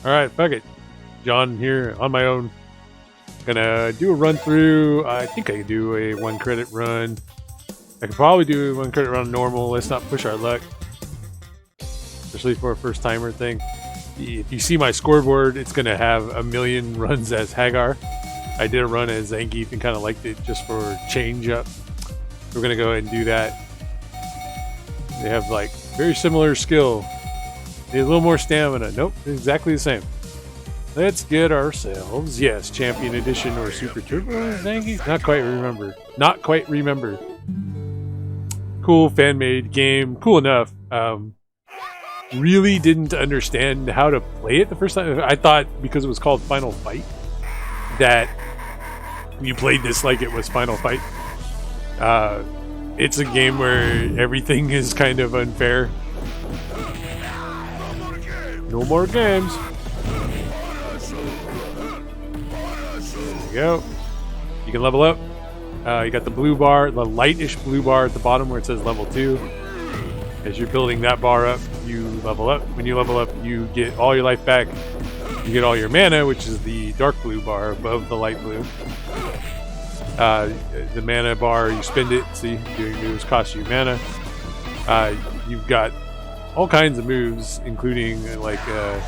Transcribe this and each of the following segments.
Alright, fuck it. John here on my own. Gonna do a run through. I think I can do a 1 credit run. I could probably do a 1 credit run normal. Let's not push our luck. Especially for a first timer thing. If you see my scoreboard, it's gonna have 1,000,000 runs as Hagar. I did a run as Zangief and kind of liked it just for change up. We're gonna go ahead and do that. They have like very similar skill. Need a little more stamina. Nope, exactly the same. Let's get ourselves, yes, Champion Edition or Super Turbo Zangief? Not quite remember. Not quite remember. Cool fan-made game. Cool enough. Really didn't understand how to play it the first time. I thought because it was called Final Fight that you played this like it was Final Fight. It's a game where everything is kind of unfair. No more games. There you go. You can level up. You got the blue bar, the lightish blue bar at the bottom where it says level 2. As you're building that bar up, you level up. When you level up, you get all your life back. You get all your mana, which is the dark blue bar above the light blue. The mana bar, you spend it. See, doing moves cost you mana. You've got all kinds of moves, including like an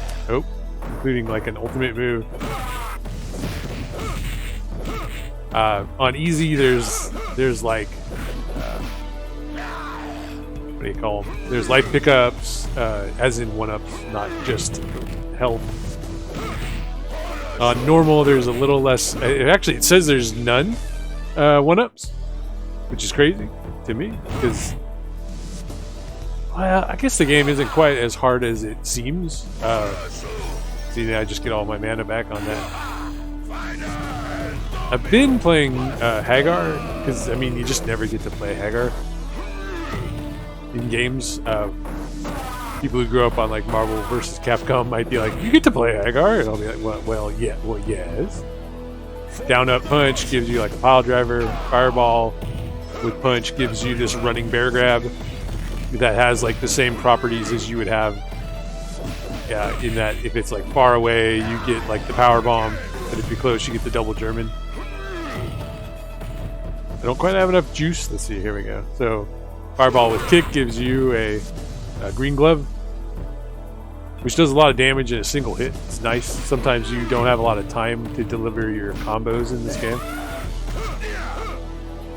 ultimate move. On easy, there's like what do you call them? There's life pickups, as in 1-ups, not just health. On normal, there's a little less. It says there's none 1-ups, which is crazy to me because. Well, I guess the game isn't quite as hard as it seems. See, I just get all my mana back on that. I've been playing Hagar, because, I mean, you just never get to play Hagar in games. People who grew up on, like, Marvel vs. Capcom might be like, you get to play Hagar? And I'll be like, well, yes. Down up punch gives you, like, a pile driver. Fireball with punch gives you this running bear grab that has like the same properties as you would have in that if it's like far away you get like the power bomb, but if you're close you get the double German. I don't quite have enough juice. Let's see, here we go. So fireball with kick gives you a green glove, which does a lot of damage in a single hit. It's nice. Sometimes you don't have a lot of time to deliver your combos in this game.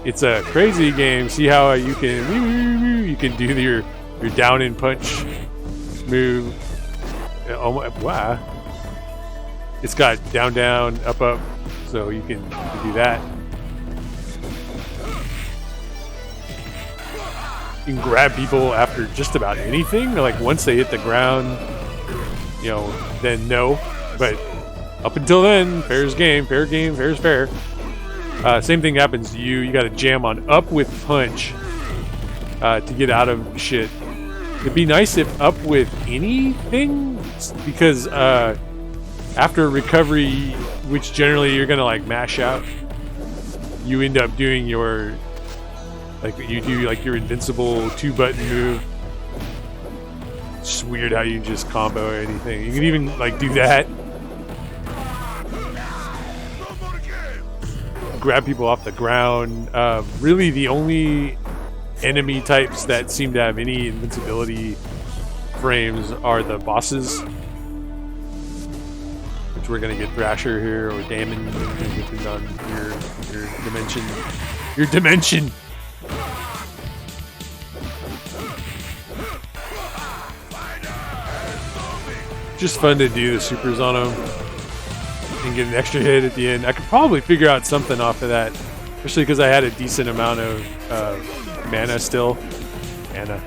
It's a crazy game. See how you can do your down and punch move. Oh my, wow! It's got down, down, up, up, so you can do that. You can grab people after just about anything. Like once they hit the ground, then no. But up until then, fair's game, fair's fair. Same thing happens to you. You got to jam on up with punch to get out of shit. It'd be nice if up with anything, because after recovery, which generally you're gonna like mash out, you end up doing your your invincible 2-button move. It's just weird how you just combo anything. You can even like do that. Grab people off the ground. Really the only enemy types that seem to have any invincibility frames are the bosses, which we're gonna get Thrasher here or Damon, depending on your dimension. Just fun to do the supers on them and get an extra hit at the end. I could probably figure out something off of that, especially because I had a decent amount of mana still. Mana.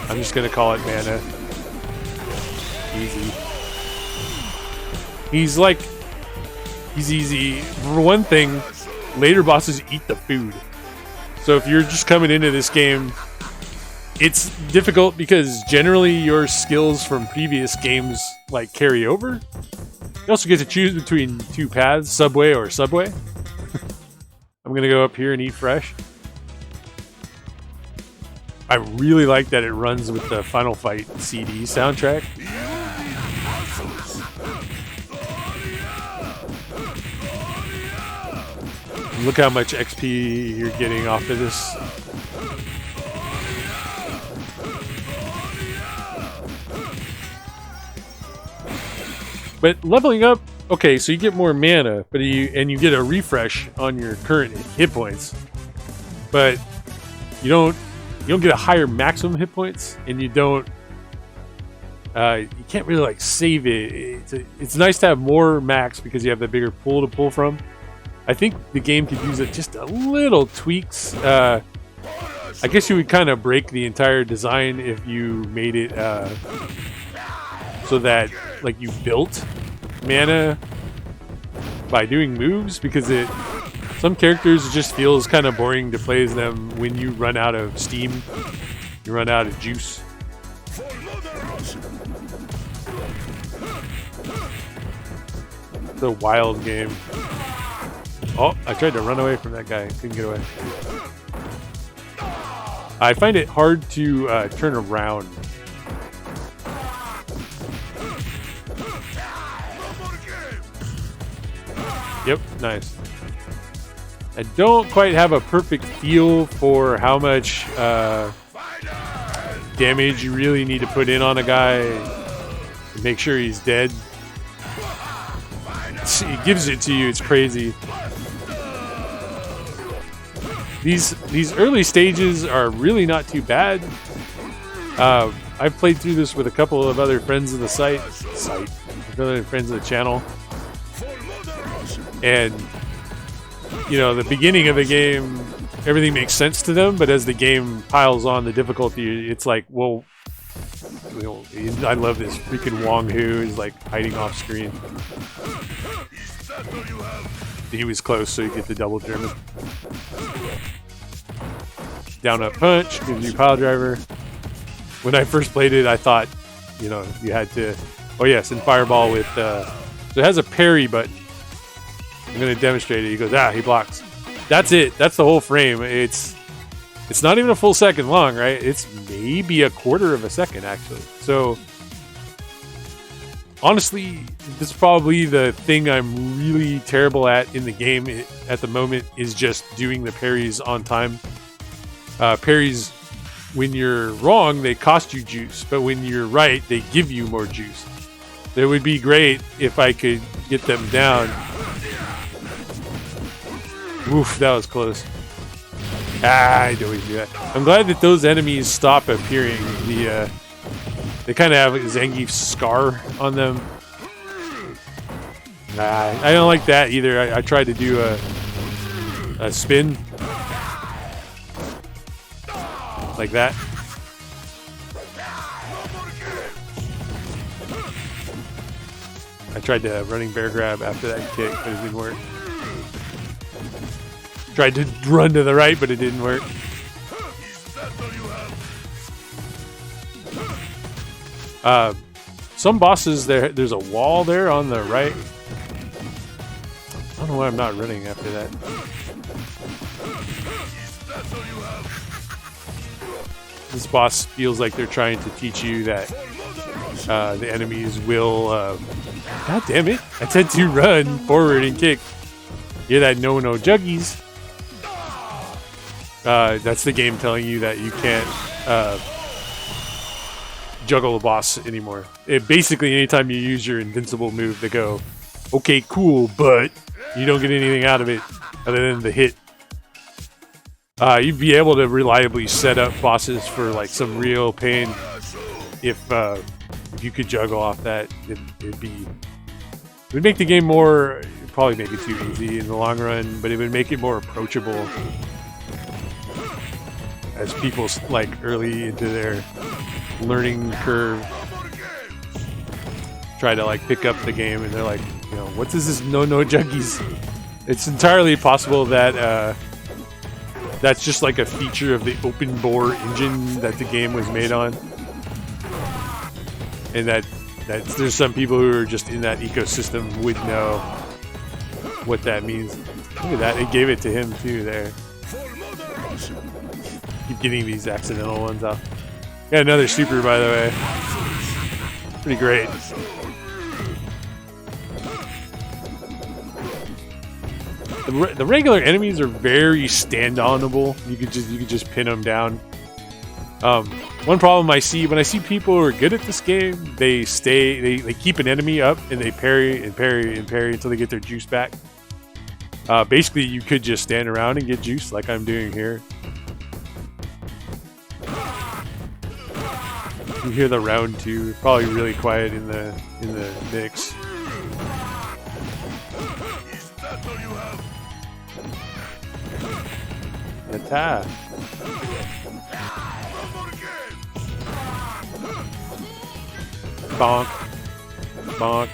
I'm just going to call it mana. Easy. He's easy. For one thing, later bosses eat the food. So if you're just coming into this game, it's difficult because generally your skills from previous games like carry over. You also get to choose between 2 paths, Subway or Subway. I'm gonna go up here and eat fresh. I really like that it runs with the Final Fight CD soundtrack. Look how much XP you're getting off of this. But leveling up, okay, so you get more mana, but you get a refresh on your current hit points. But you don't get a higher maximum hit points, and you don't you can't really like save it. It's nice to have more max because you have the bigger pool to pull from. I think the game could use it just a little tweaks. I guess you would kind of break the entire design if you made it so that like you built mana by doing moves, because some characters just feels kind of boring to play as them when you run out of steam, you run out of juice. It's a wild game. Oh, I tried to run away from that guy. Couldn't get away. I find it hard to turn around. Yep, nice. I don't quite have a perfect feel for how much damage you really need to put in on a guy to make sure he's dead. It gives it to you. It's crazy. These early stages are really not too bad. I've played through this with a couple of other friends of the other friends of the channel. And, you know, the beginning of the game, everything makes sense to them, but as the game piles on the difficulty, it's like, well, you know, I love this freaking Wong Hu is like hiding off screen. He was close, so you get the double German. Down up punch, gives you pile driver. When I first played it, I thought, you know, you had to, oh yes, and fireball with, so it has a parry button. I'm going to demonstrate it. He goes, he blocks. That's it. That's the whole frame. It's not even a full second long, right? It's maybe a quarter of a second, actually. So, honestly, this is probably the thing I'm really terrible at in the game at the moment, is just doing the parries on time. Parries, when you're wrong, they cost you juice, but when you're right, they give you more juice. It would be great if I could get them down. Oof, that was close. I don't always do that. I'm glad that those enemies stop appearing. They kind of have a Zangief's scar on them. I don't like that either. I tried to do a spin like that. I tried to running bear grab after that kick, but it didn't work. Tried to run to the right, but it didn't work. Some bosses, there's a wall there on the right. I don't know why I'm not running after that. This boss feels like they're trying to teach you that the enemies will... God damn it! I said to run forward and kick. Hear that? No juggies. That's the game telling you that you can't juggle a boss anymore. Basically, anytime you use your invincible move, they go, okay, cool, but you don't get anything out of it other than the hit. You'd be able to reliably set up bosses for like some real pain if you could juggle off that. It would make the game more, probably make it too easy in the long run, but it would make it more approachable as people like early into their learning curve try to like pick up the game, and they're like, you know, what is this no juggies? It's entirely possible that that's just like a feature of the open bore engine that the game was made on, and that there's some people who are just in that ecosystem would know what that means. Look at that, it gave it to him too there. Keep getting these accidental ones out. Got another super, by the way. Pretty great. The regular enemies are very stand-onable. You could just pin them down. One problem I see when I see people who are good at this game, they keep an enemy up and they parry and parry and parry until they get their juice back. Basically, you could just stand around and get juice like I'm doing here. You hear the round 2, probably really quiet in the mix. Attack. Bonk. Bonk.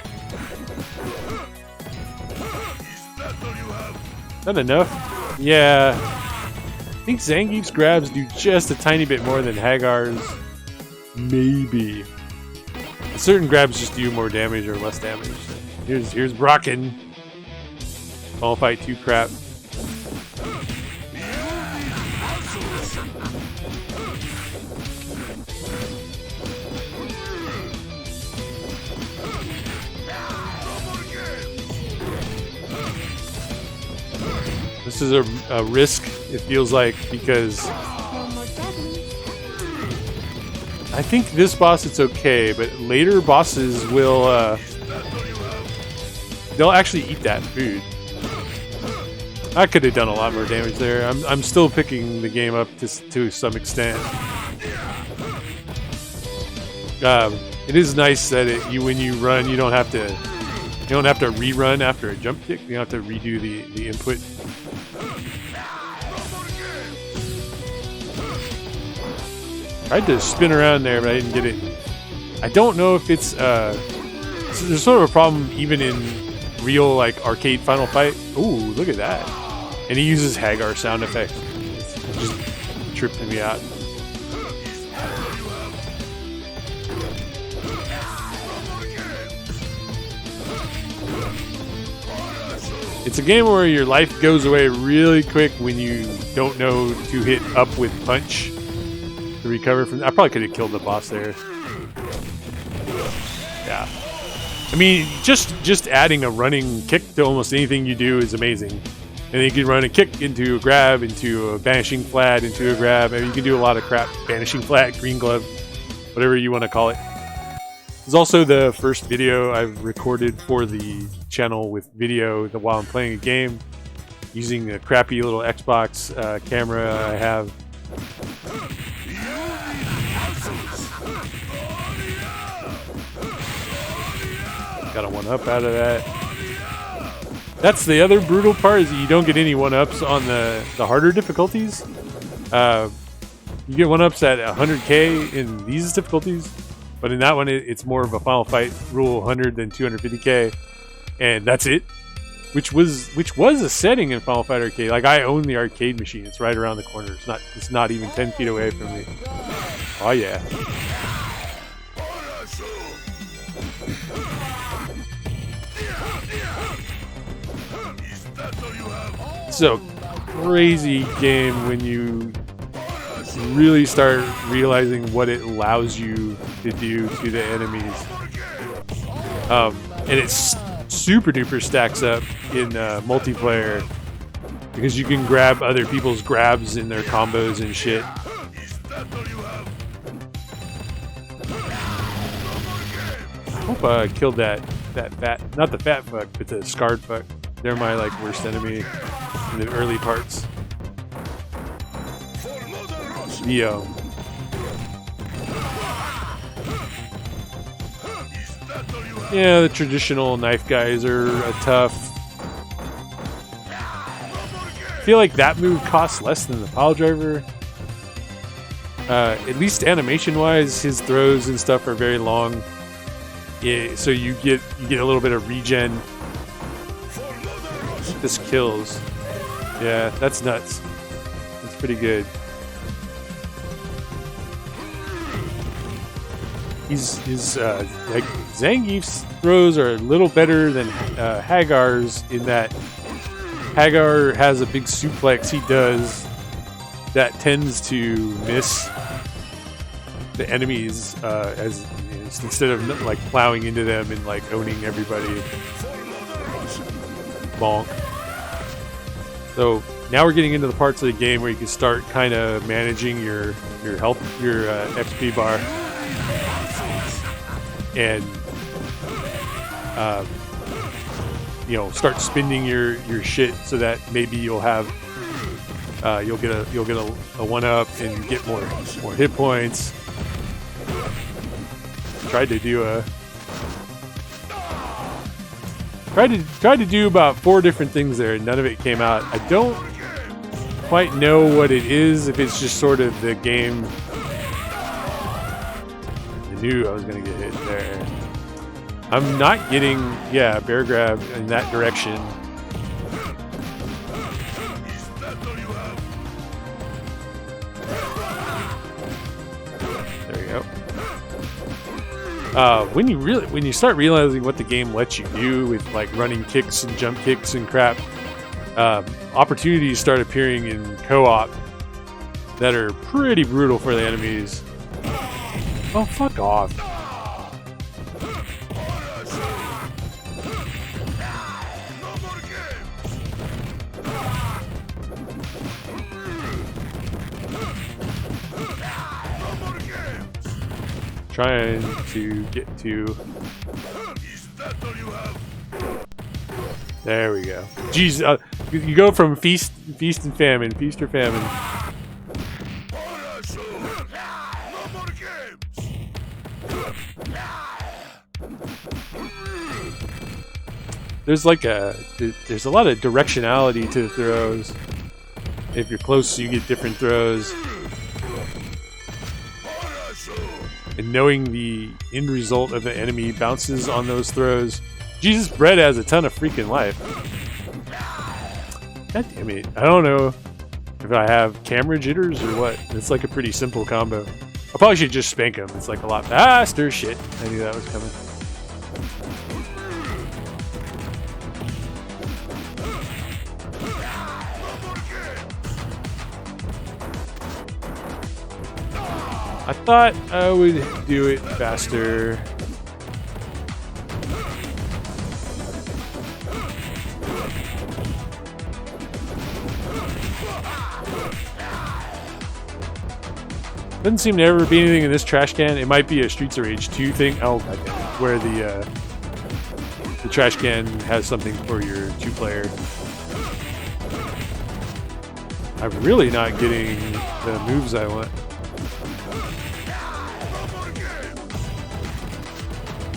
Not enough? Yeah. I think Zangief's grabs do just a tiny bit more than Hagar's. Maybe. Certain grabs just do more damage or less damage. Here's Brocken. Final Fight 2 crap. This is a risk, it feels like, because I think this boss it's okay, but later bosses will they'll actually eat that food. I could have done a lot more damage there. I'm still picking the game up to some extent. It is nice that when you run, you don't have to rerun after a jump kick. You don't have to redo the input. Tried to spin around there, but I didn't get it. I don't know if it's there's sort of a problem even in real like arcade Final Fight. Ooh, look at that! And he uses Hagar sound effects. It's just tripping me out. It's a game where your life goes away really quick when you don't know to hit up with punch to recover from. I probably could have killed the boss there. Yeah. I mean, just adding a running kick to almost anything you do is amazing. And then you can run a kick into a grab, into a banishing flat, into a grab. I mean, you can do a lot of crap. Banishing flat, green glove, whatever you want to call it. It's also the first video I've recorded for the channel with video while I'm playing a game, using a crappy little Xbox camera I have. Got a 1-up out of that. That's the other brutal part, is that you don't get any 1-ups on the harder difficulties. You get 1-ups at 100k in these difficulties, but in that one it's more of a Final Fight rule 100 than 250k, and that's it. Which was a setting in Final Fight Arcade. Like, I own the arcade machine. It's right around the corner. It's not even 10 feet away from me. Oh yeah. It's a crazy game when you really start realizing what it allows you to do to the enemies. And it's super duper stacks up in multiplayer because you can grab other people's grabs in their combos and shit. I hope I killed that fat, not the fat fuck, but the scarred fuck. They're my like worst enemy in the early parts. Yo. Yeah, the traditional knife guys are tough. I feel like that move costs less than the pile driver. At least animation-wise, his throws and stuff are very long. Yeah, so you get a little bit of regen. This kills. Yeah, that's nuts. That's pretty good. His like Zangief's throws are a little better than Hagar's in that Hagar has a big suplex he does that tends to miss the enemies as instead of like plowing into them and like owning everybody. Bonk. So now we're getting into the parts of the game where you can start kind of managing your health, your XP bar, and you know, start spending your shit so that maybe you'll have you'll get a 1-up and get more hit points. Tried to do about 4 different things there, and none of it came out. I don't quite know what it is, if it's just sort of the game. I knew I was gonna get hit there. I'm not getting, yeah, bear grab in that direction. There you go. When you start realizing what the game lets you do with like running kicks and jump kicks and crap, opportunities start appearing in co-op that are pretty brutal for the enemies. Oh, fuck off. Trying to get to... There we go. Jeez, you go from feast and famine, feast or famine. There's like there's a lot of directionality to the throws. If you're close, you get different throws. And knowing the end result of the enemy bounces on those throws. Jesus, Bread has a ton of freaking life. God damn it. I don't know if I have camera jitters or what. It's like a pretty simple combo. I probably should just spank him. It's like a lot faster. Shit. I knew that was coming. I thought I would do it faster. Doesn't seem to ever be anything in this trash can. It might be a Streets of Rage 2 thing. Oh, God damn it. Where the trash can has something for your 2-player. I'm really not getting the moves I want.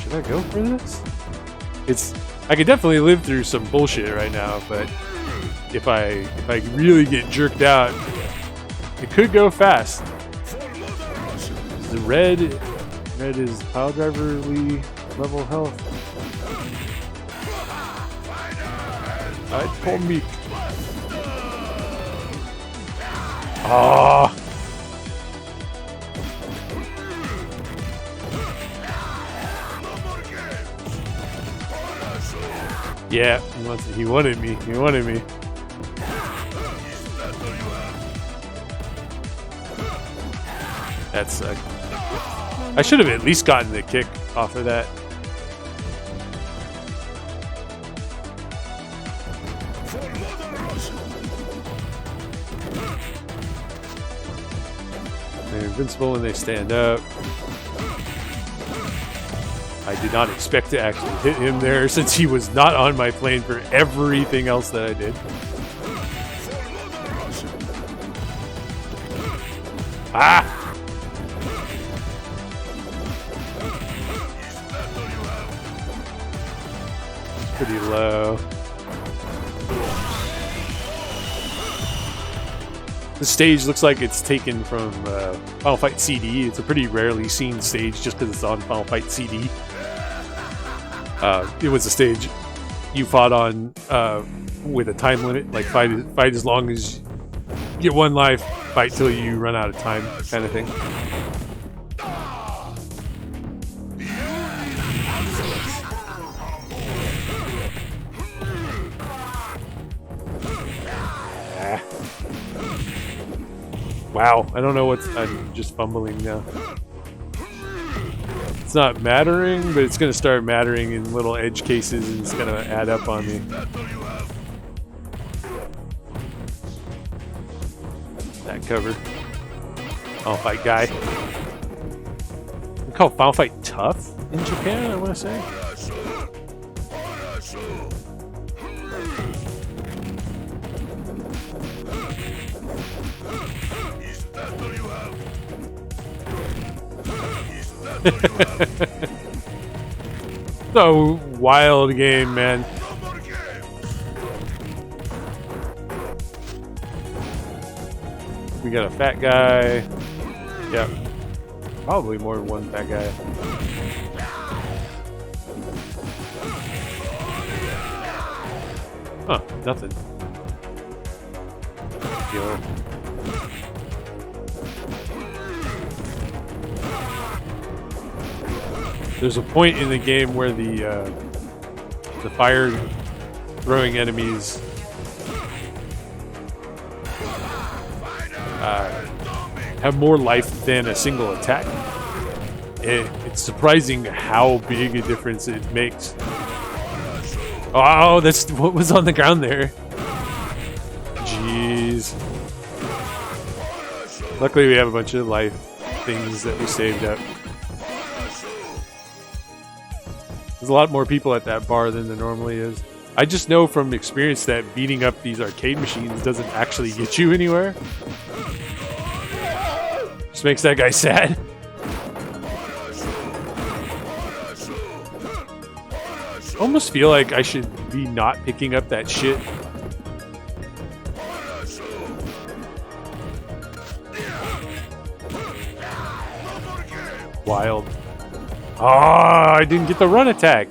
Should I go for this? I could definitely live through some bullshit right now, but if I really get jerked out, it could go fast. The red is pile driverly level health. I told me. Ah. Yeah, he wanted me. He wanted me. That sucked. I should have at least gotten the kick off of that. They're invincible when they stand up. I did not expect to actually hit him there since he was not on my plane for everything else that I did. Ah! Pretty low. The stage looks like it's taken from Final Fight CD. It's a pretty rarely seen stage just because it's on Final Fight CD. It was a stage you fought on with a time limit, like fight as long as you get 1 life, fight till you run out of time, kind of thing. Wow, I don't know what's... I'm just fumbling now. It's not mattering, but it's going to start mattering in little edge cases and it's going to add up on me. that cover. Final Fight guy. We call Final Fight tough in Japan, I want to say. So wild game, man. We got a fat guy. Yep. Probably more than one fat guy. Huh, nothing. Yo. There's a point in the game where the fire throwing enemies have more life than a single attack. It's surprising how big a difference it makes. Oh, that's what was on the ground there. Jeez. Luckily we have a bunch of life things that we saved up. There's a lot more people at that bar than there normally is. I just know from experience that beating up these arcade machines doesn't actually get you anywhere. Just makes that guy sad. Almost feel like I should be not picking up that shit. Wild. Oh, I didn't get the run attack.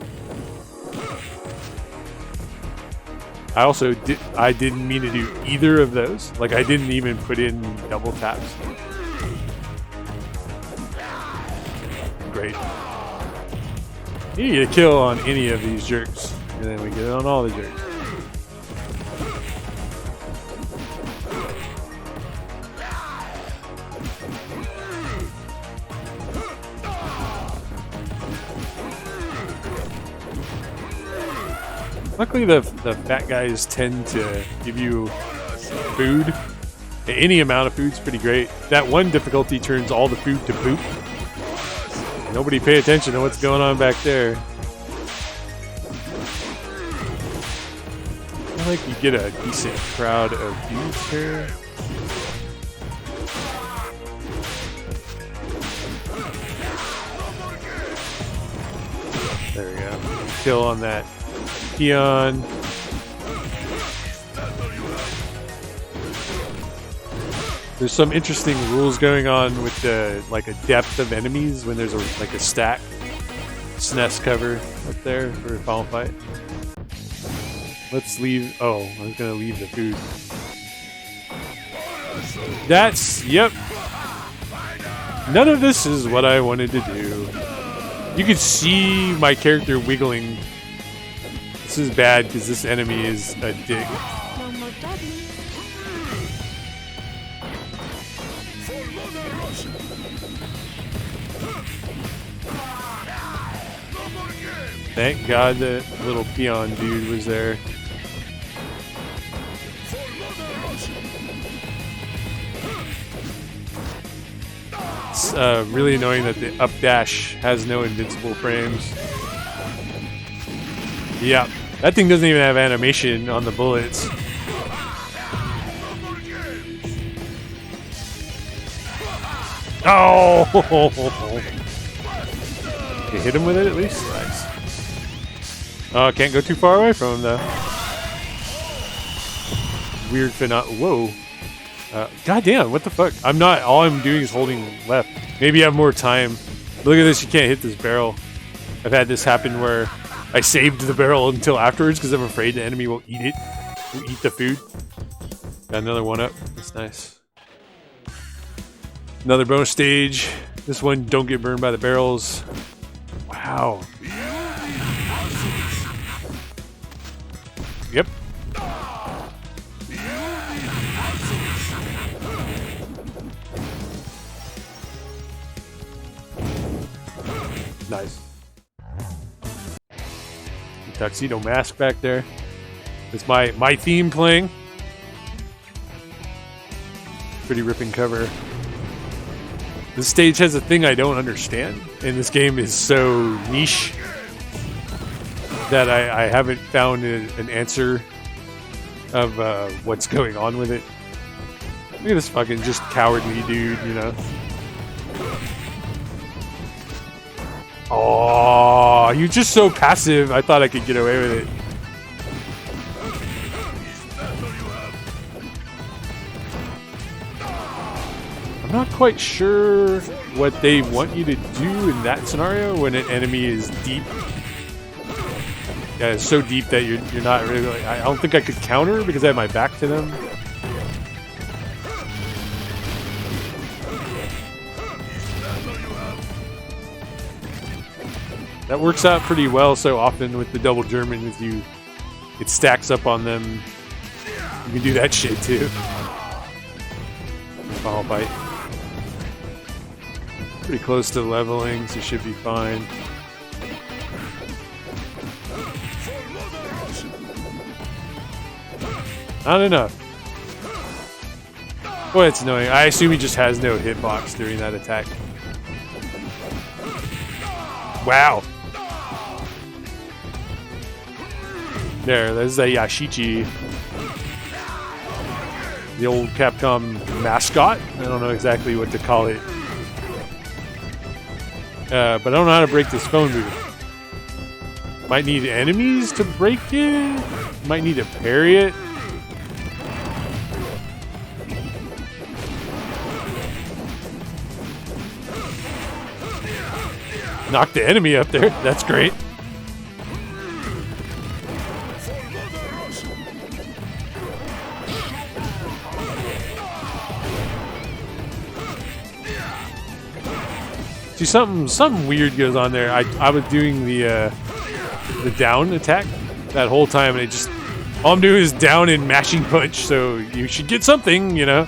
I didn't mean to do either of those. Like, I didn't even put in double taps. Great. You get a kill on any of these jerks, and then we get it on all the jerks. Luckily, the fat guys tend to give you food. Any amount of food's pretty great. That one difficulty turns all the food to poop. Nobody pay attention to what's going on back there. I feel like you get a decent crowd of dudes here. There we go. Kill on that peon. There's some interesting rules going on with the like a depth of enemies when there's a stack SNES cover up there for Final Fight. Let's leave. Oh, I was gonna leave the food. Yep. None of this is what I wanted to do. You can see my character wiggling. This is bad because this enemy is a dick. Thank God the little peon dude was there. It's really annoying that the up dash has no invincible frames. Yeah, that thing doesn't even have animation on the bullets. Oh! You hit him with it at least? Nice. Oh, can't go too far away from him though. Weird whoa. God damn, what the fuck? All I'm doing is holding left. Maybe I have more time. Look at this, you can't hit this barrel. I've had this happen where I saved the barrel until afterwards because I'm afraid the enemy will eat it. Will eat the food. Got another one up. That's nice. Another bonus stage. This one, don't get burned by the barrels. Wow. Yep. Nice. The tuxedo mask back there. It's my theme playing. pretty ripping cover. This stage has a thing I don't understand, and this game is so niche that I haven't found an answer of what's going on with it. Look at this fucking just cowardly dude, you know. Oh, you're just so passive. I thought I could get away with it. I'm not quite sure what they want you to do in that scenario when an enemy is deep. Yeah, it's so deep that you're not really. Like, I don't think I could counter because I have my back to them. That works out pretty well so often with the double German. If it stacks up on them, you can do that shit too. Final bite. Pretty close to leveling, so should be fine. Not enough. Boy, it's annoying. I assume he just has no hitbox during that attack. Wow. There's the Yashichi. The old Capcom mascot. I don't know exactly what to call it. But I don't know how to break this phone booth. Might need enemies to break it. Might need to parry it. Knock the enemy up there. That's great. See, something weird goes on there. I was doing the down attack that whole time, and it just all I'm doing is down and mashing punch. So you should get something, you know.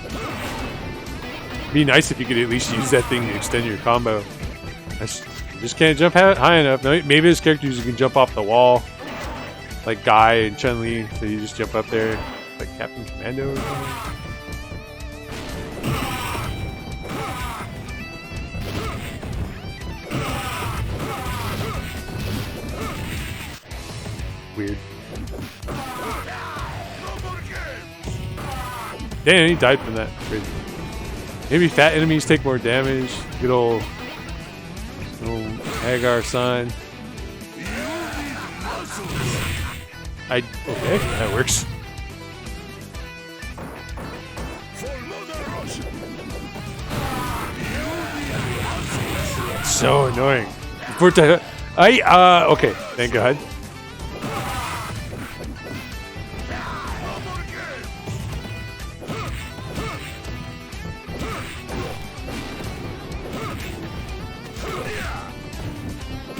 Be nice if you could at least use that thing to extend your combo. I just can't jump high enough. Maybe there's characters who can jump off the wall, like Guy and Chun-Li. So you just jump up there, like Captain Commando or something. Weird. Damn, he died from that. Crazy. Maybe fat enemies take more damage. Good old Hagar sign. Okay, that works. So annoying. Okay, thank God.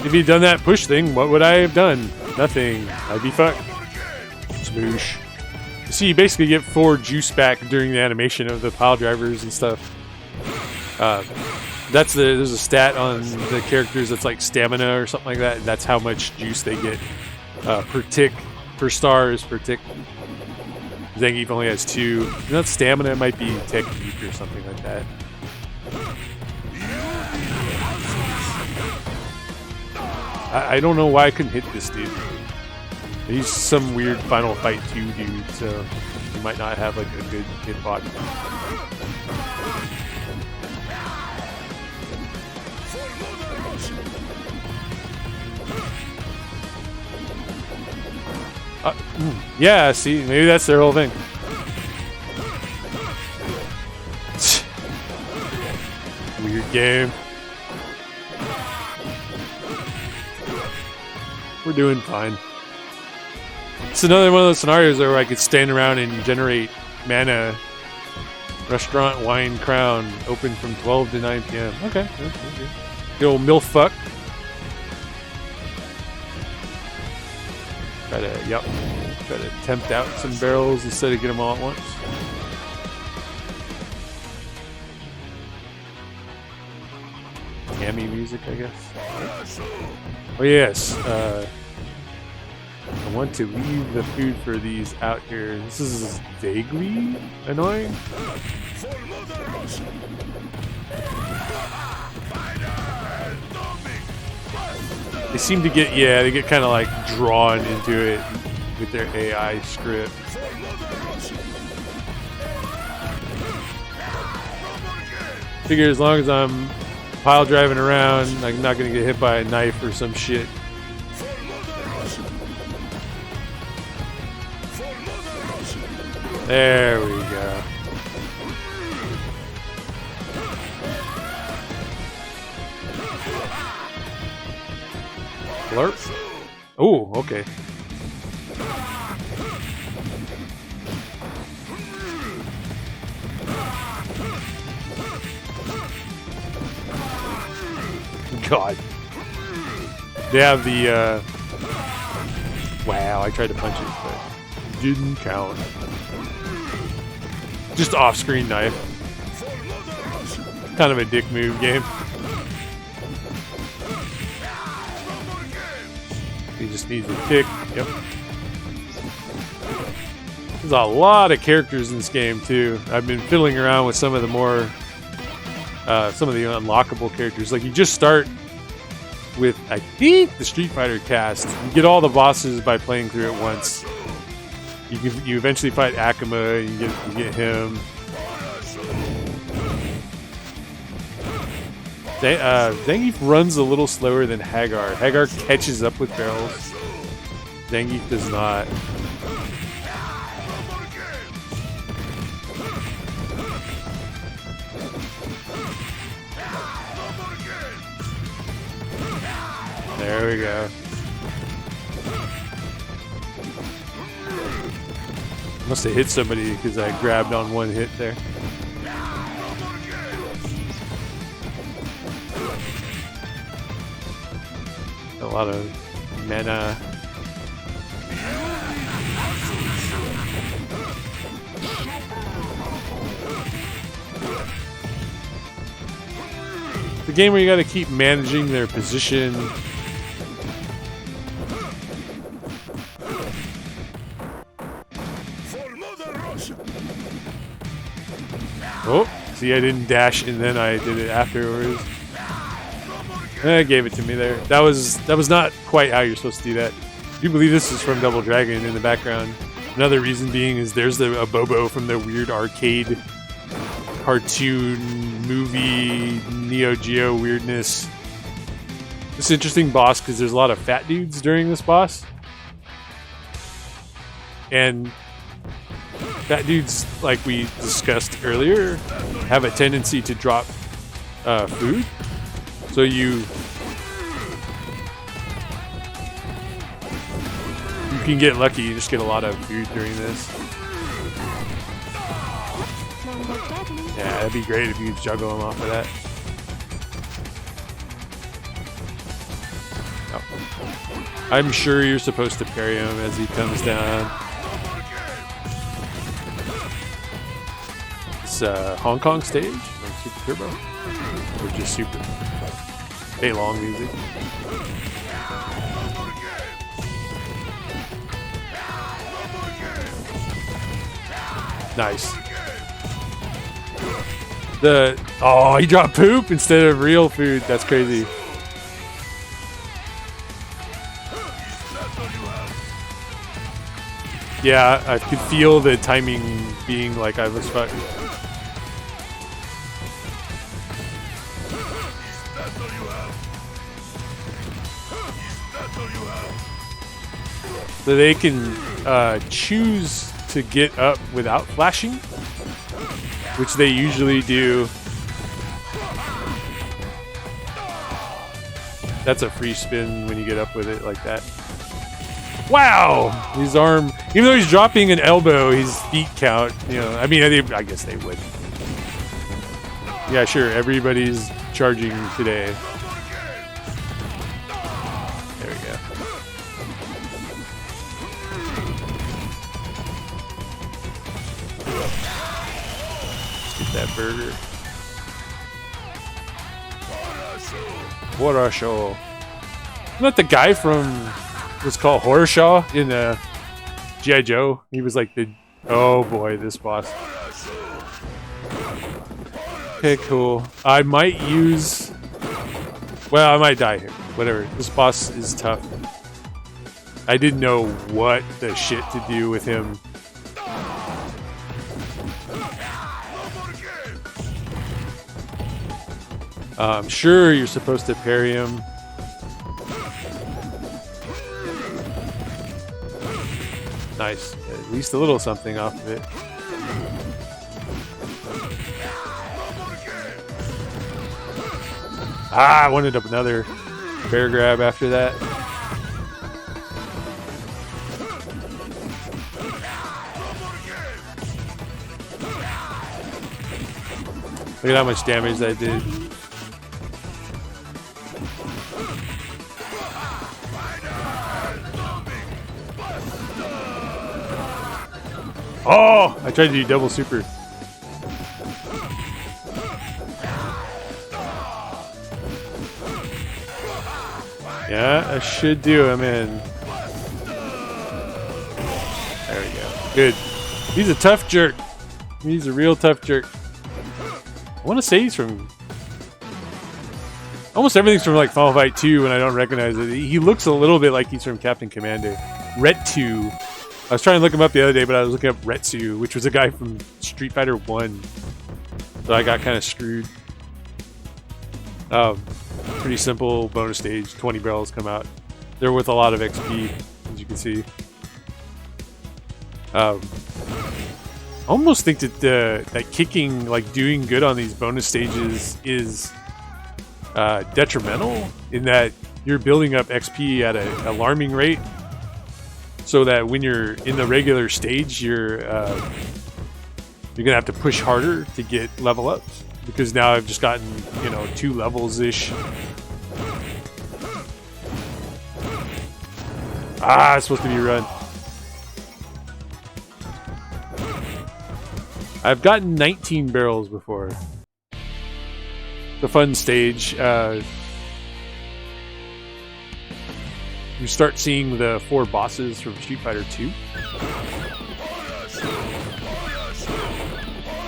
If he'd done that push thing, what would I have done? Nothing. I'd be fucked. Smoosh. See, you basically get 4 juice back during the animation of the pile drivers and stuff. There's a stat on the characters that's like stamina or something like that. And that's how much juice they get per tick, per stars per tick. Zangief only has 2. Not stamina, it might be technique or something like that. I don't know why I couldn't hit this dude. He's some weird Final Fight 2 dude, so he might not have like a good hitbox. Yeah, see, maybe that's their whole thing. Weird game. We're doing fine. It's another one of those scenarios where I could stand around and generate mana. Restaurant, wine, crown, open from 12 to 9 p.m. Okay. Good old milf fuck. Try to tempt out some barrels instead of get them all at once. Hammy music, I guess. Oh yes, I want to leave the food for these out here. This is vaguely annoying. They seem to get, yeah, they get kind of like drawn into it with their AI script. Figure as long as I'm pile driving around, I'm not gonna get hit by a knife or some shit. There we go. Blurp. Oh, okay. God. They have the, wow, I tried to punch it, but didn't count. Just off-screen knife. Kind of a dick move game. He just needs a tick. Yep. There's a lot of characters in this game, too. I've been fiddling around with some of the more... some of the unlockable characters. Like, you just start with, I think, the Street Fighter cast. You get all the bosses by playing through it once. You eventually fight Akuma. You get him. Zangief runs a little slower than Hagar. Hagar catches up with barrels. Zangief does not. There we go. Must have hit somebody because I grabbed on one hit there. A lot of mana. It's a game where you got to keep managing their position. Oh, see, I didn't dash and then I did it afterwards. I gave it to me there. That was not quite how you're supposed to do that. Do you believe this is from Double Dragon in the background? Another reason being is there's a Bobo from the weird arcade cartoon movie Neo Geo weirdness. This interesting boss because there's a lot of fat dudes during this boss. And fat dudes, like we discussed earlier, have a tendency to drop food. So you can get lucky, you just get a lot of food during this. Yeah, that'd be great if you could juggle them off of that. Oh. I'm sure you're supposed to parry him as he comes down. It's Hong Kong stage on Super Turbo, or just Super. Hey, long music. Nice. Oh, he dropped poop instead of real food. That's crazy. Yeah, I could feel the timing being like I was fucked. So they can choose to get up without flashing, which they usually do. That's a free spin when you get up with it like that. Wow! His arm, even though he's dropping an elbow, his feet count. You know, I mean, I guess they would. Yeah, sure. Everybody's charging today. There we go. Let's get that burger. What a show! Isn't that the guy from what's called Horrorshaw in G.I. Joe? He was like the... Oh boy, this boss. Okay, cool. I might use... Well, I might die here. Whatever. This boss is tough. I didn't know what the shit to do with him. I'm sure you're supposed to parry him. Nice. At least a little something off of it. Ah, I wanted up another bear grab after that. Look at how much damage that did. Oh! I tried to do double super. Yeah, I should do him in. There we go. Good. He's a tough jerk. He's a real tough jerk. I want to say he's from... Almost everything's from like Final Fight 2 and I don't recognize it. He looks a little bit like he's from Captain Commando. Retsu. I was trying to look him up the other day, but I was looking up Retsu, which was a guy from Street Fighter 1. So I got kind of screwed. Pretty simple bonus stage. 20 barrels come out. They're worth a lot of XP, as you can see. I almost think that that kicking, like doing good on these bonus stages, is detrimental in that you're building up XP at an alarming rate, so that when you're in the regular stage, you're gonna have to push harder to get level ups. Because now I've just gotten, 2 levels ish. Ah, it's supposed to be run. I've gotten 19 barrels before. The fun stage. You start seeing the 4 bosses from Street Fighter 2.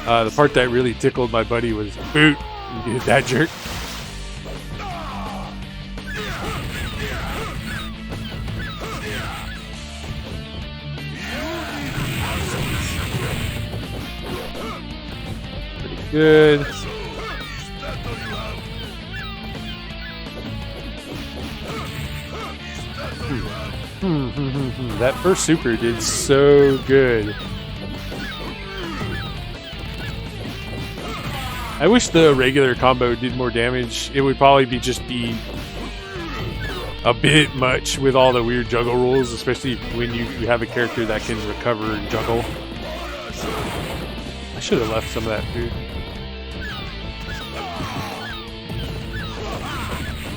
The part that really tickled my buddy was boot. You hit that jerk. Pretty good. That first super did so good. I wish the regular combo did more damage. It would probably be a bit much with all the weird juggle rules, especially when you have a character that can recover and juggle. I should have left some of that food.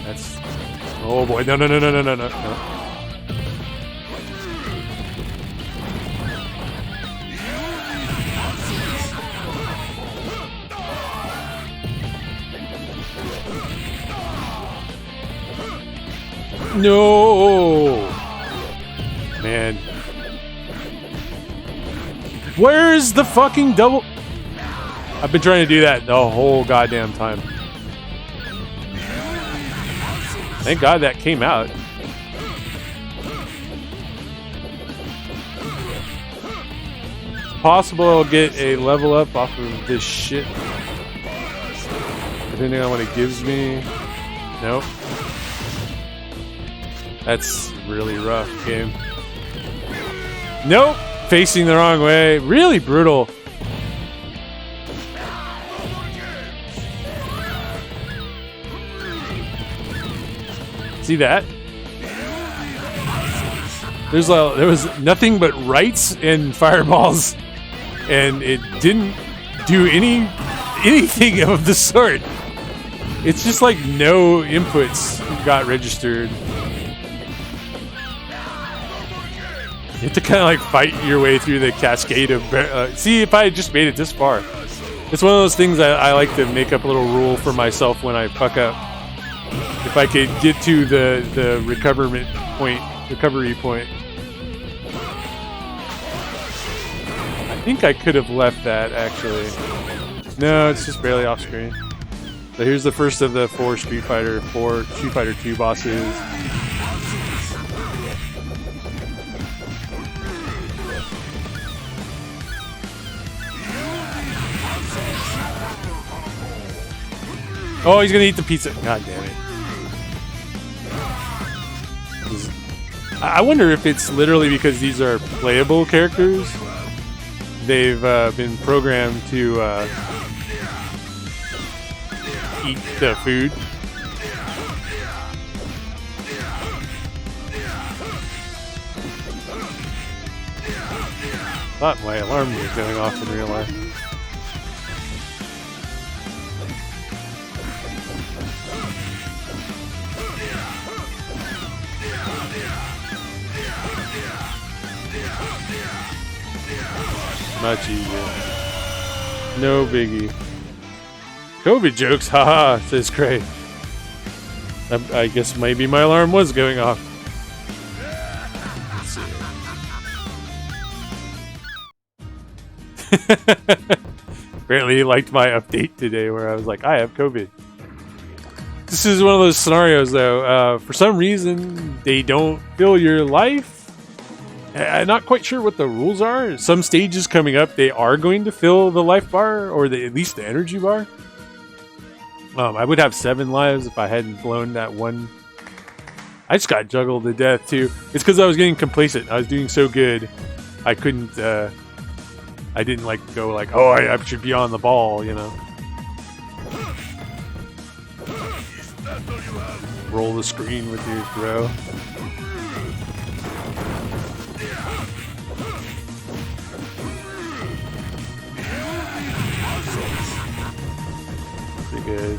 That's... Oh boy, no. No! Man. Where's the fucking double? I've been trying to do that the whole goddamn time. Thank God that came out. It's possible I'll get a level up off of this shit. Depending on what it gives me. Nope. That's really rough game. Nope! Facing the wrong way. Really brutal. See that? There was nothing but rights and fireballs, and it didn't do anything of the sort. It's just like no inputs got registered. You have to kind of like fight your way through the cascade of... see, if I had just made it this far. It's one of those things I like to make up a little rule for myself when I fuck up. If I could get to the recovery point. I think I could have left that, actually. No, it's just barely off screen. So here's the first of the 4 Street Fighter 2 bosses. Oh, he's gonna eat the pizza. God damn it. I wonder if it's literally because these are playable characters. They've been programmed to eat the food. Thought my alarm was going off in real life. Much easier. No biggie. COVID jokes, haha, says Craig. I guess maybe my alarm was going off. Let's see. Apparently he liked my update today where I was like, I have COVID. This is one of those scenarios though, for some reason they don't fill your life. I'm not quite sure what the rules are. Some stages coming up, they are going to fill the life bar, or at least the energy bar. I would have 7 lives if I hadn't blown that one. I just got juggled to death too. It's because I was getting complacent. I was doing so good, I couldn't. I didn't go like, oh, I should be on the ball, you know. Roll the screen with your throw. Good.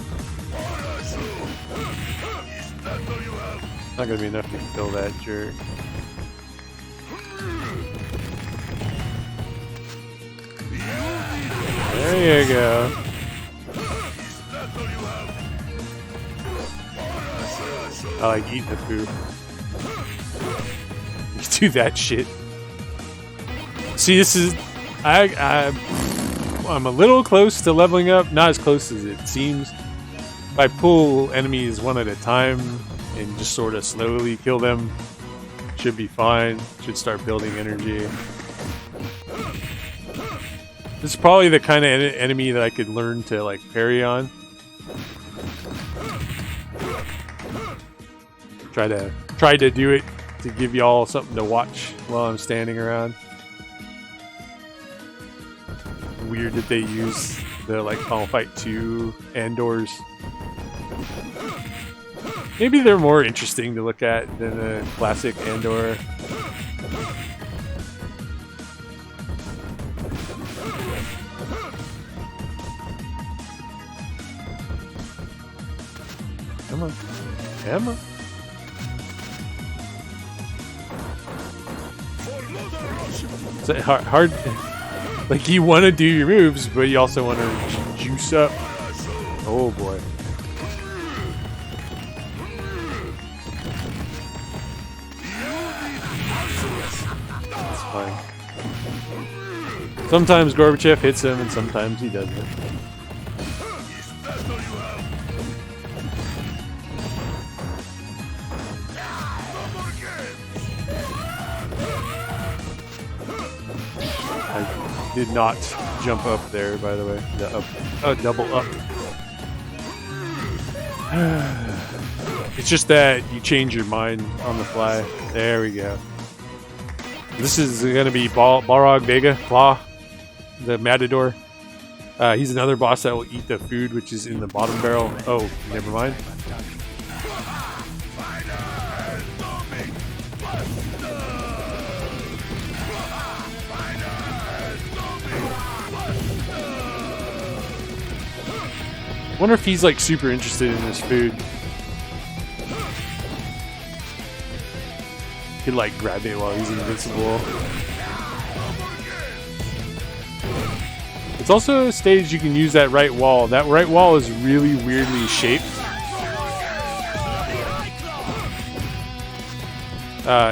Not gonna be enough to kill that jerk. There you go. I like eating the food. You do that shit. See, this is I'm a little close to leveling up, not as close as it seems. If I pull enemies one at a time and just sort of slowly kill them, should be fine. Should start building energy. This is probably the kind of enemy that I could learn to parry on. Try to do it to give y'all something to watch while I'm standing around. Weird that they use the Final Fight 2 Andors. Maybe they're more interesting to look at than a classic Andor. Come on. Come on. It's hard. Like, you want to do your moves, but you also want to juice up. Oh boy. That's fine. Sometimes Gorbachev hits him, and sometimes he doesn't. Did not jump up there, by the way. The up, double up. It's just that you change your mind on the fly. There we go. This is going to be Balrog Vega, Claw, the Matador. He's another boss that will eat the food, which is in the bottom barrel. Oh, never mind. Wonder if he's super interested in this food. Could grab it while he's invincible. It's also a stage you can use that right wall. That right wall is really weirdly shaped.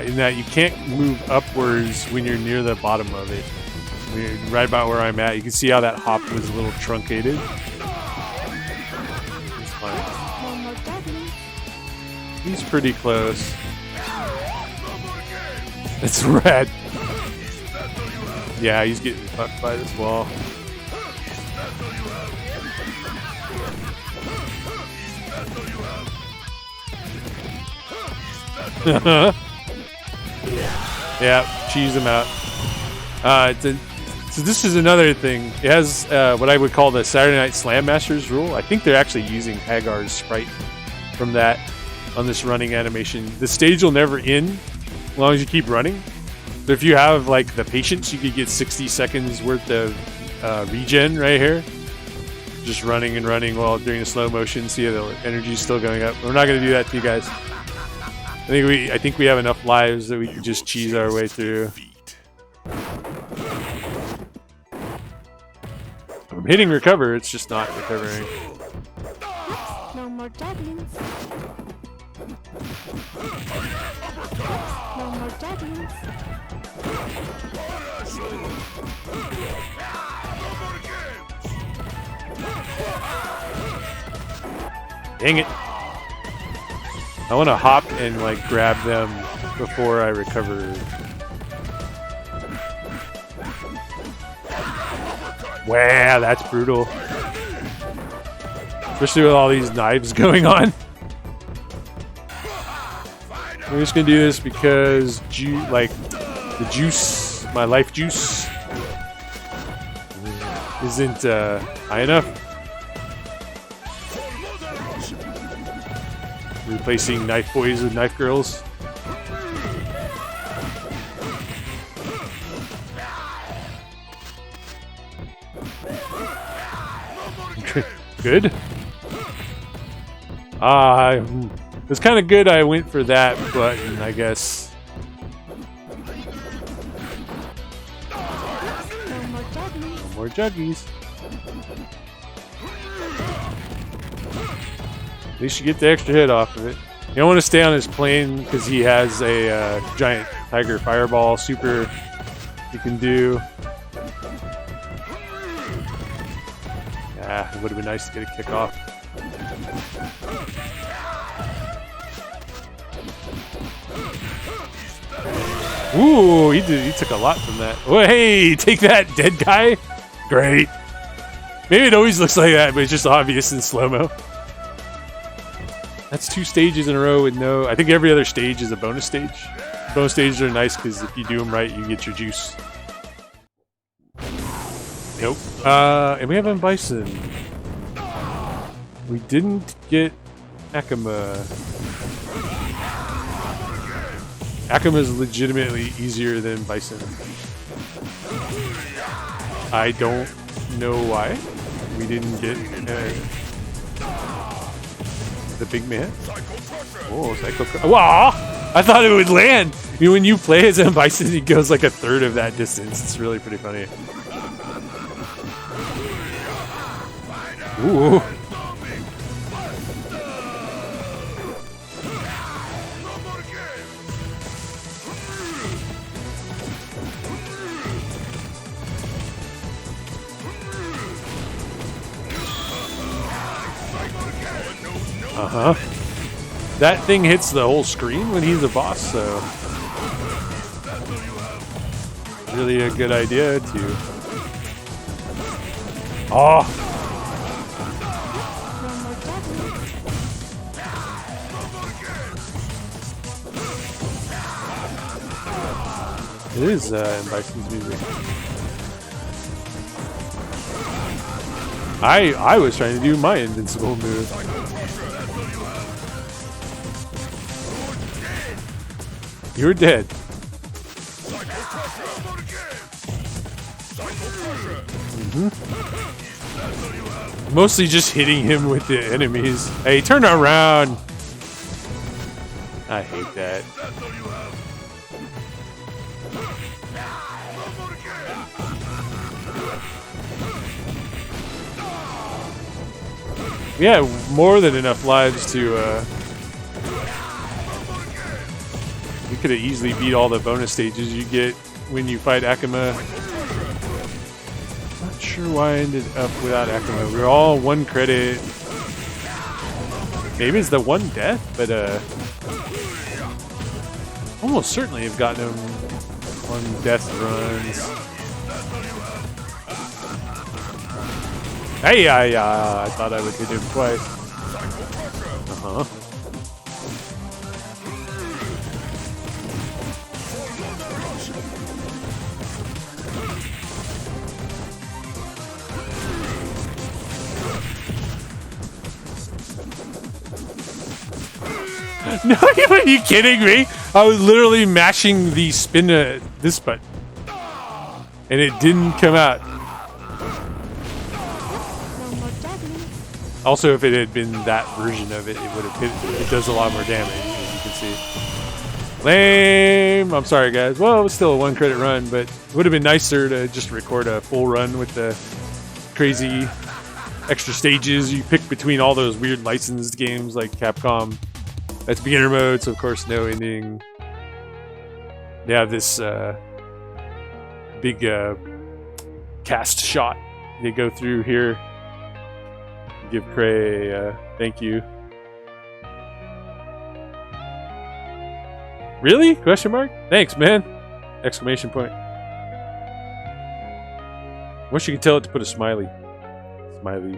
In that you can't move upwards when you're near the bottom of it. Right about where I'm at. You can see how that hop was a little truncated. It's fine. He's pretty close. It's red. Yeah, he's getting fucked by this wall. Yeah, cheese him out. So this is another thing. It has what I would call the Saturday Night Slam Masters rule. I think they're actually using Hagar's sprite from that on this running animation. The stage will never end as long as you keep running. So if you have like the patience, you could get 60 seconds worth of regen right here. Just running and running while doing a slow motion. See the energy's still going up. We're not going to do that to you guys. I think we have enough lives that we can just cheese our way through. I'm hitting recover, it's just not recovering. No more javelins. No more javelins. Dang it. I want to hop and like grab them before I recover. Wow, that's brutal. Especially with all these knives going on. We're just gonna do this because the juice, my life juice, isn't high enough. Replacing knife boys with knife girls. Good. It was kind of good I went for that button, I guess. No more juggies. At least you get the extra hit off of it. You don't want to stay on his plane because he has a giant tiger fireball super you can do. Yeah, it would have been nice to get a kick off. Ooh, he took a lot from that. Oh, hey, take that, dead guy. Great. Maybe it always looks like that, but it's just obvious in slow-mo. That's 2 stages in a row with no... I think every other stage is a bonus stage. Bonus stages are nice because if you do them right, you get your juice. Nope. And we have a bison. We didn't get Akuma. Akuma is legitimately easier than bison. I don't know why we didn't get the big man. Oh, Psycho. Wow! I thought it would land. I mean, when you play as a bison, he goes like a third of that distance. It's really pretty funny. Ooh. Uh-huh. That thing hits the whole screen when he's a boss, so... really a good idea to... Oh! It is in Bison's music. I was trying to do my invincible move. You're dead. Mostly just hitting him with the enemies. Hey, turn around! I hate that. We had more than enough lives to, we could have easily beat all the bonus stages you get when you fight Akuma. sure why I ended up without Akuma. We were all 1 credit. Maybe it's the 1 death, but almost certainly have gotten him on death runs. Hey, I thought I would hit him twice. Uh-huh. No, are you kidding me? I was literally mashing the spin this button, and it didn't come out. No more javelins. Also, if it had been that version of it, it would have hit. It does a lot more damage, as you can see. Lame. I'm sorry, guys. Well, it was still a 1 credit run, but it would have been nicer to just record a full run with the crazy extra stages you pick between all those weird licensed games like Capcom. That's beginner mode, so of course no ending. They have this big cast shot they go through here. Give Cray thank you. Really? Question mark? Thanks, man! Exclamation point. Wish you could tell it to put a smiley. Smiley.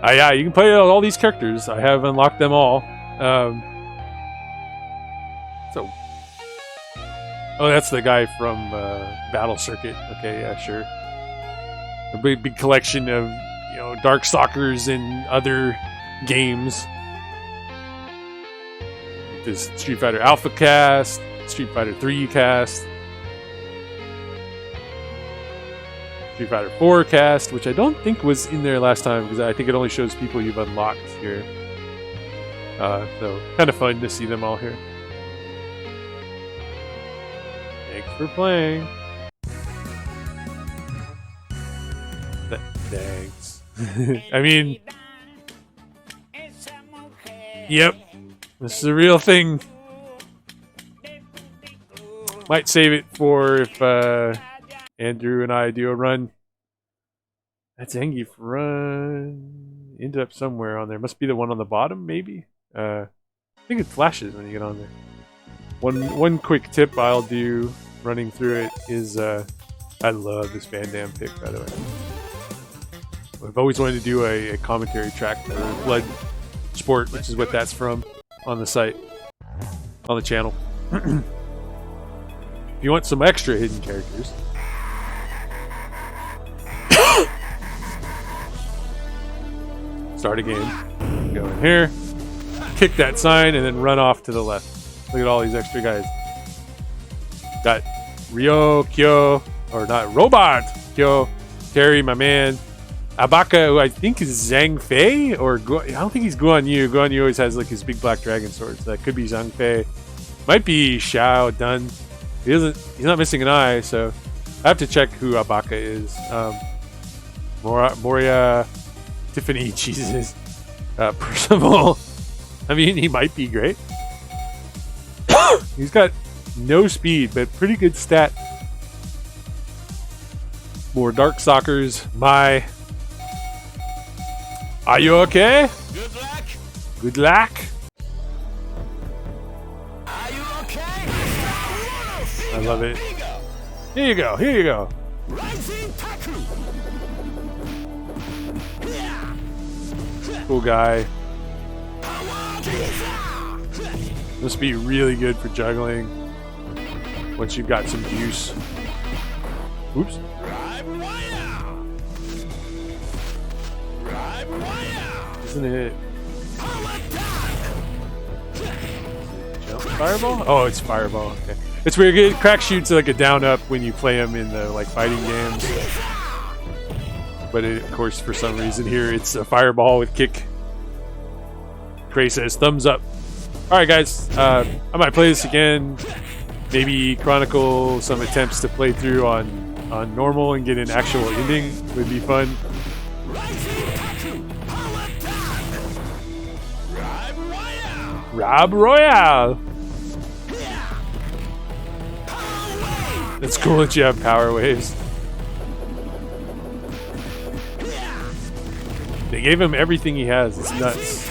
Yeah, you can play all these characters. I have unlocked them all. So, oh, that's the guy from Battle Circuit. Okay, yeah, sure. A big collection of Darkstalkers and other games. This Street Fighter Alpha cast, Street Fighter 3 cast. Street Fighter 4 cast, which I don't think was in there last time because I think it only shows people you've unlocked here. So kind of fun to see them all here. Thanks for playing. Thanks. I mean, yep, this is a real thing. Might save it for if Andrew and I do a run. That's Zangief run. Ended up somewhere on there. Must be the one on the bottom, maybe? I think it flashes when you get on there. One quick tip I'll do running through it is I love this Van Damme pick, by the way. I've always wanted to do a commentary track for Blood Sport, which is what that's from on the site, on the channel. If you want some extra hidden characters, start a game, go in here, kick that sign, and then run off to the left. Look at all these extra guys. Got Ryo, Kyo, or not, Robot, Kyo, Terry, my man, Abaka, who I think is Zhang Fei, or I don't think he's Guan Yu. Guan Yu always has like his big black dragon sword, so that could be Zhang Fei. Might be Xiao Dun. He's not missing an eye, so I have to check who Abaka is. Moria, Tiffany, Jesus, Percival. I mean, he might be great. He's got no speed, but pretty good stat. More Darkstalkers. My. Are you okay? Good luck. Good luck. Are you okay? I love it. Here you go. Here you go. Rising Taku. Cool guy. Must be really good for juggling once you've got some juice. Oops. Isn't it? Jump fireball? Oh, it's fireball. Okay. It's weird. It crack shoots like a down up when you play them in the like fighting games. But of course, for some reason here, it's a fireball with kick. Cray says thumbs up. All right, guys. I might play this again. Maybe chronicle some attempts to play through on normal and get an actual ending. Would be fun. Rob Royale. It's cool that you have power waves. They gave him everything he has. It's nuts.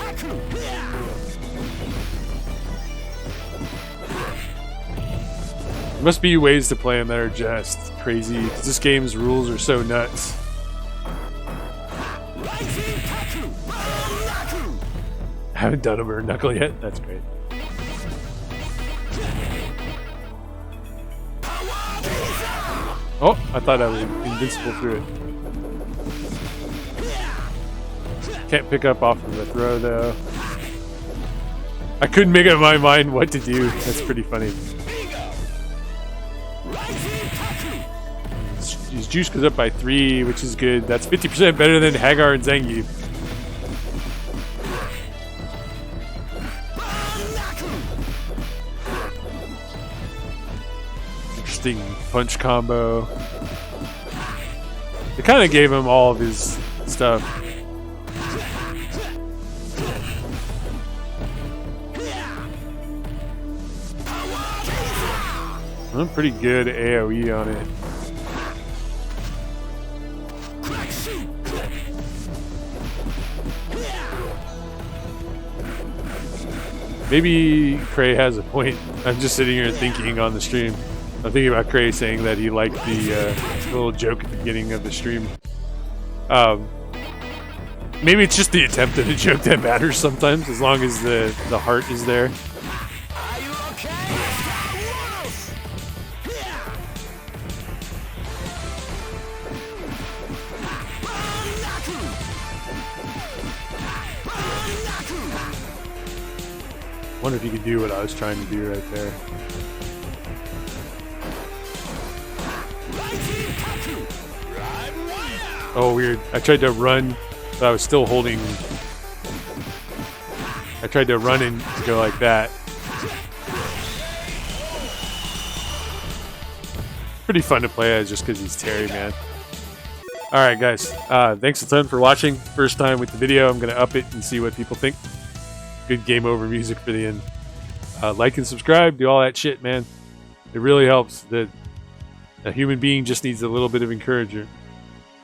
There must be ways to play him that are just crazy. 'Cause this game's rules are so nuts. I haven't done a burn knuckle yet. That's great. Oh, I thought I was invincible through it. Can't pick up off of the throw though. I couldn't make up my mind what to do. That's pretty funny. His juice goes up by 3, which is good. That's 50% better than Hagar and Zangief. Interesting punch combo. They kind of gave him all of his stuff. I'm pretty good AoE on it. Maybe Cray has a point. I'm just sitting here thinking on the stream. I'm thinking about Cray saying that he liked the little joke at the beginning of the stream. Maybe it's just the attempt at a joke that matters sometimes, as long as the heart is there. Are you okay? Wonder if you could do what I was trying to do right there. Oh, weird. I tried to run, but I was still holding. I tried to run and go like that. Pretty fun to play as just because he's Terry, man. Alright, guys. Thanks a ton for watching. First time with the video. I'm going to up it and see what people think. Good game over music for the end. Like and subscribe. Do all that shit, man. It really helps. A human being just needs a little bit of encouragement.